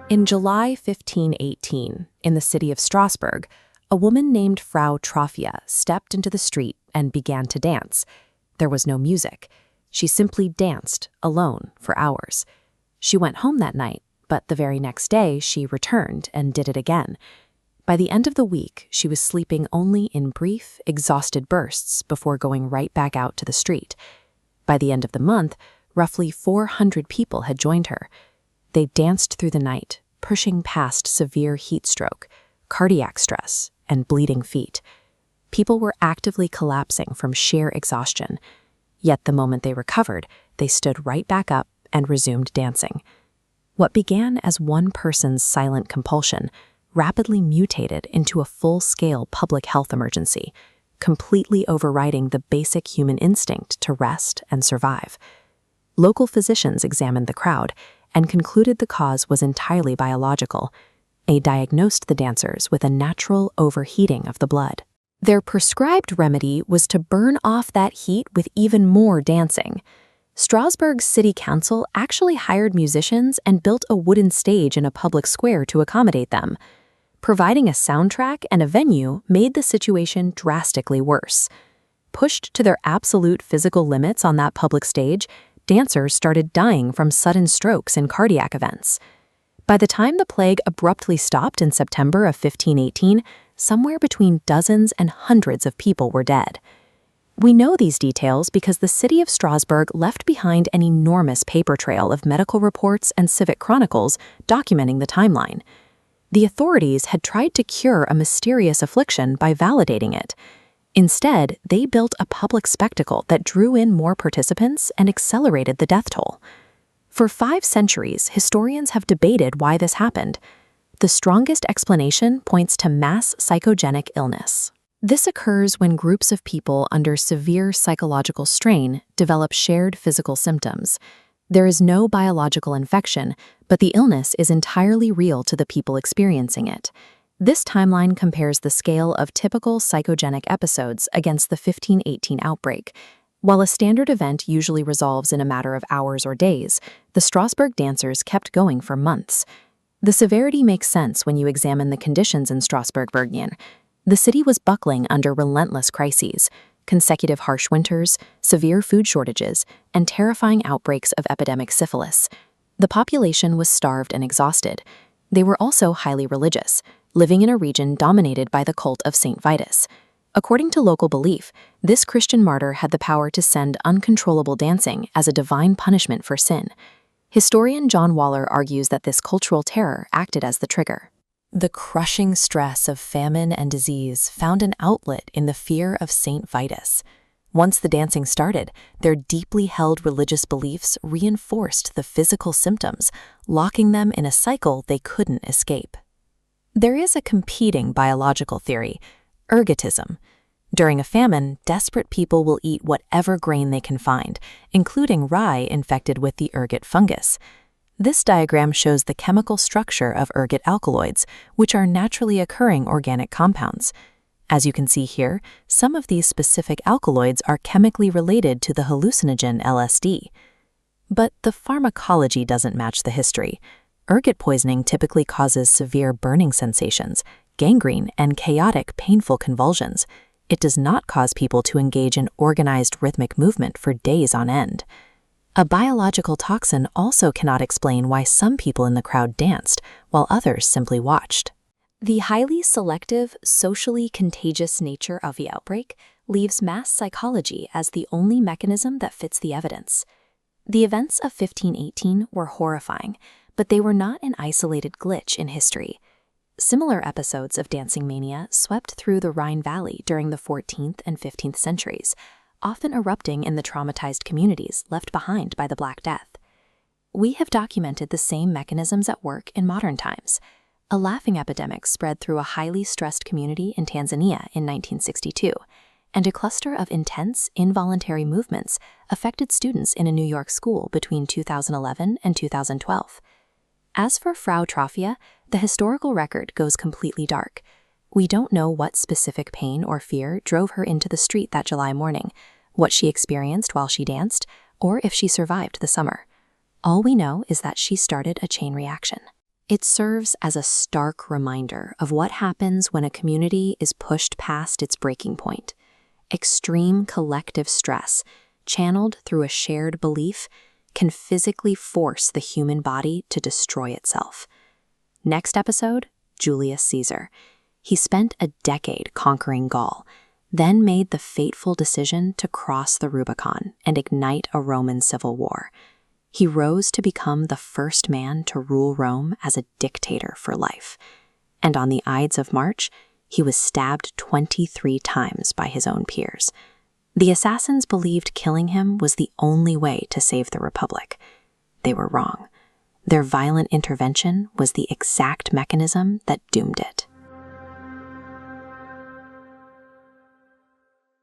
In July 1518, in the city of Strasbourg, a woman named Frau Troffea stepped into the street and began to dance. There was no music. She simply danced, alone, for hours. She went home that night, but the very next day she returned and did it again. By the end of the week, she was sleeping only in brief, exhausted bursts before going right back out to the street. By the end of the month, roughly 400 people had joined her. They danced through the night, pushing past severe heat stroke, cardiac stress, and bleeding feet. People were actively collapsing from sheer exhaustion. Yet the moment they recovered, they stood right back up and resumed dancing. What began as one person's silent compulsion rapidly mutated into a full-scale public health emergency, completely overriding the basic human instinct to rest and survive. Local physicians examined the crowd and concluded the cause was entirely biological. They diagnosed the dancers with a natural overheating of the blood. Their prescribed remedy was to burn off that heat with even more dancing. Strasbourg's city council actually hired musicians and built a wooden stage in a public square to accommodate them. Providing a soundtrack and a venue made the situation drastically worse. Pushed to their absolute physical limits on that public stage, dancers started dying from sudden strokes and cardiac events. By the time the plague abruptly stopped in September of 1518, somewhere between dozens and hundreds of people were dead. We know these details because the city of Strasbourg left behind an enormous paper trail of medical reports and civic chronicles documenting the timeline. The authorities had tried to cure a mysterious affliction by validating it. Instead, they built a public spectacle that drew in more participants and accelerated the death toll. For 5 centuries, historians have debated why this happened. The strongest explanation points to mass psychogenic illness. This occurs when groups of people under severe psychological strain develop shared physical symptoms. There is no biological infection, but the illness is entirely real to the people experiencing it. This timeline compares the scale of typical psychogenic episodes against the 1518 outbreak. While a standard event usually resolves in a matter of hours or days, the Strasbourg dancers kept going for months. The severity makes sense when you examine the conditions in Strasbourg-Bergien. The city was buckling under relentless crises, consecutive harsh winters, severe food shortages, and terrifying outbreaks of epidemic syphilis. The population was starved and exhausted. They were also highly religious, living in a region dominated by the cult of Saint Vitus. According to local belief, this Christian martyr had the power to send uncontrollable dancing as a divine punishment for sin. Historian John Waller argues that this cultural terror acted as the trigger. The crushing stress of famine and disease found an outlet in the fear of Saint Vitus. Once the dancing started, their deeply held religious beliefs reinforced the physical symptoms, locking them in a cycle they couldn't escape. There is a competing biological theory, ergotism. During a famine, desperate people will eat whatever grain they can find, including rye infected with the ergot fungus. This diagram shows the chemical structure of ergot alkaloids, which are naturally occurring organic compounds. As you can see here, some of these specific alkaloids are chemically related to the hallucinogen LSD. But the pharmacology doesn't match the history. Ergot poisoning typically causes severe burning sensations, gangrene, and chaotic, painful convulsions. It does not cause people to engage in organized rhythmic movement for days on end. A biological toxin also cannot explain why some people in the crowd danced, while others simply watched. The highly selective, socially contagious nature of the outbreak leaves mass psychology as the only mechanism that fits the evidence. The events of 1518 were horrifying, but they were not an isolated glitch in history. Similar episodes of dancing mania swept through the Rhine Valley during the 14th and 15th centuries, often erupting in the traumatized communities left behind by the Black Death. We have documented the same mechanisms at work in modern times. A laughing epidemic spread through a highly stressed community in Tanzania in 1962, and a cluster of intense, involuntary movements affected students in a New York school between 2011 and 2012. As for Frau Troffea, the historical record goes completely dark. We don't know what specific pain or fear drove her into the street that July morning, what she experienced while she danced, or if she survived the summer. All we know is that she started a chain reaction. It serves as a stark reminder of what happens when a community is pushed past its breaking point. Extreme collective stress, channeled through a shared belief, can physically force the human body to destroy itself. Next episode, Julius Caesar. He spent a decade conquering Gaul, then made the fateful decision to cross the Rubicon and ignite a Roman civil war. He rose to become the first man to rule Rome as a dictator for life. And on the Ides of March, he was stabbed 23 times by his own peers. The assassins believed killing him was the only way to save the Republic. They were wrong. Their violent intervention was the exact mechanism that doomed it.